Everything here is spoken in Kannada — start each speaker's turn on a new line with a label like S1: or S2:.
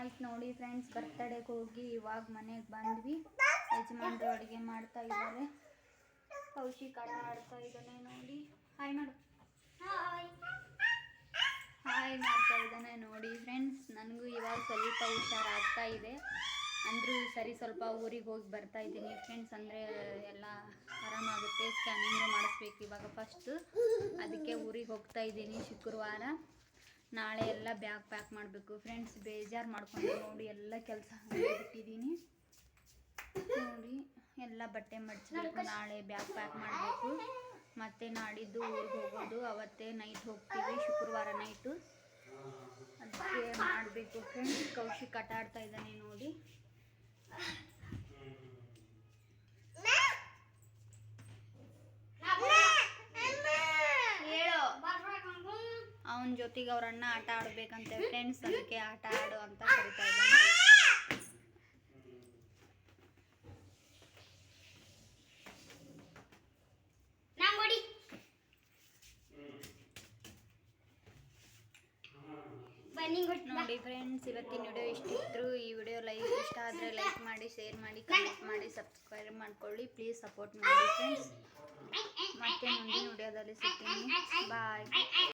S1: ಆಯ್ತು ನೋಡಿ ಫ್ರೆಂಡ್ಸ್, ಬರ್ತಡೇಗೆ ಹೋಗಿ ಇವಾಗ ಮನೆಗೆ ಬಂದ್ವಿ. ಯಜಮಾನ್ರು ಅಡುಗೆ ಮಾಡ್ತಾ ಇದ್ದಾರೆ. ಕೌಶಿಕ್ ಆಟ ಆಡ್ತಾ ಇದ್ದಾನೆ ನೋಡಿ. ಹಾಯ್ ಮಾಡು. ಹಾಯ್ ಮಾಡ್ತಾ ಇದ್ದಾನೆ ನೋಡಿ ಫ್ರೆಂಡ್ಸ್. ನನಗೂ ಇವಾಗ ಸ್ವಲ್ಪ ಹುಷಾರಾಗ್ತಾ ಇದೆ. ಅಂದರೂ ಸರಿ ಸ್ವಲ್ಪ ಊರಿಗೆ ಹೋಗಿ ಬರ್ತಾ ಇದ್ದೀನಿ ಫ್ರೆಂಡ್ಸ್. ಅಂದರೆ ಎಲ್ಲ ಆರಾಮಾಗುತ್ತೆ. ಸ್ಕ್ಯಾನಿಂಗು ಮಾಡಿಸ್ಬೇಕು ಇವಾಗ ಫಸ್ಟು. ಅದಕ್ಕೆ ಊರಿಗೆ ಹೋಗ್ತಾ ಇದ್ದೀನಿ ಶುಕ್ರವಾರ. ನಾಳೆ ಎಲ್ಲ ಬ್ಯಾಗ್ ಪ್ಯಾಕ್ ಮಾಡಬೇಕು ಫ್ರೆಂಡ್ಸ್. ಬೇಜಾರು ಮಾಡ್ಕೊಂಡು ನೋಡಿ ಎಲ್ಲ ಕೆಲಸ ಬಿಟ್ಟಿದ್ದೀನಿ ನೋಡಿ. ಎಲ್ಲ ಬಟ್ಟೆ ಮಡಿಸ್ಬೇಕು, ನಾಳೆ ಬ್ಯಾಗ್ ಪ್ಯಾಕ್ ಮಾಡಬೇಕು. ಮತ್ತು ನಾಡಿದ್ದು ಊರಿಗೆ ಹೋಗೋದು. ಅವತ್ತೇ ನೈಟ್ ಹೋಗ್ತೀವಿ, ಶುಕ್ರವಾರ ನೈಟು. ಅದಕ್ಕೆ ಮಾಡಬೇಕು ಫ್ರೆಂಡ್ಸ್. ಕೌಶಿಕ್ ಆಟ ಆಡ್ತಾ ಇದ್ದಾನೆ ನೋಡಿ. ಅವನ ಜೊತೆಗೆ ಅವ್ರ ಅಣ್ಣ ಆಟ ಆಡ್ಬೇಕಂತೆ ಫ್ರೆಂಡ್ಸ್. ಅದಕ್ಕೆ ಆಟ ಆಡು ಅಂತ ಕರಿತಾ ಇದ್ದಾನೆ. ನೋಡಿ ಫ್ರೆಂಡ್ಸ್, ಇವತ್ತಿನ ವಿಡಿಯೋ ಇಷ್ಟಿದ್ರು. ಈ ವಿಡಿಯೋ ಇಷ್ಟ ಆದರೆ ಲೈಕ್ ಮಾಡಿ, ಶೇರ್ ಮಾಡಿ, ಕಮೆಂಟ್ ಮಾಡಿ, ಸಬ್ಸ್ಕ್ರೈಬ್ ಮಾಡ್ಕೊಳ್ಳಿ. ಪ್ಲೀಸ್ ಸಪೋರ್ಟ್ ಮಾಡಿ ಫ್ರೆಂಡ್ಸ್. ಮತ್ತೆ ಮುಂದಿನ ವಿಡಿಯೋದಲ್ಲಿ ಸಿಗ್ತೀನಿ. ಬಾಯ್.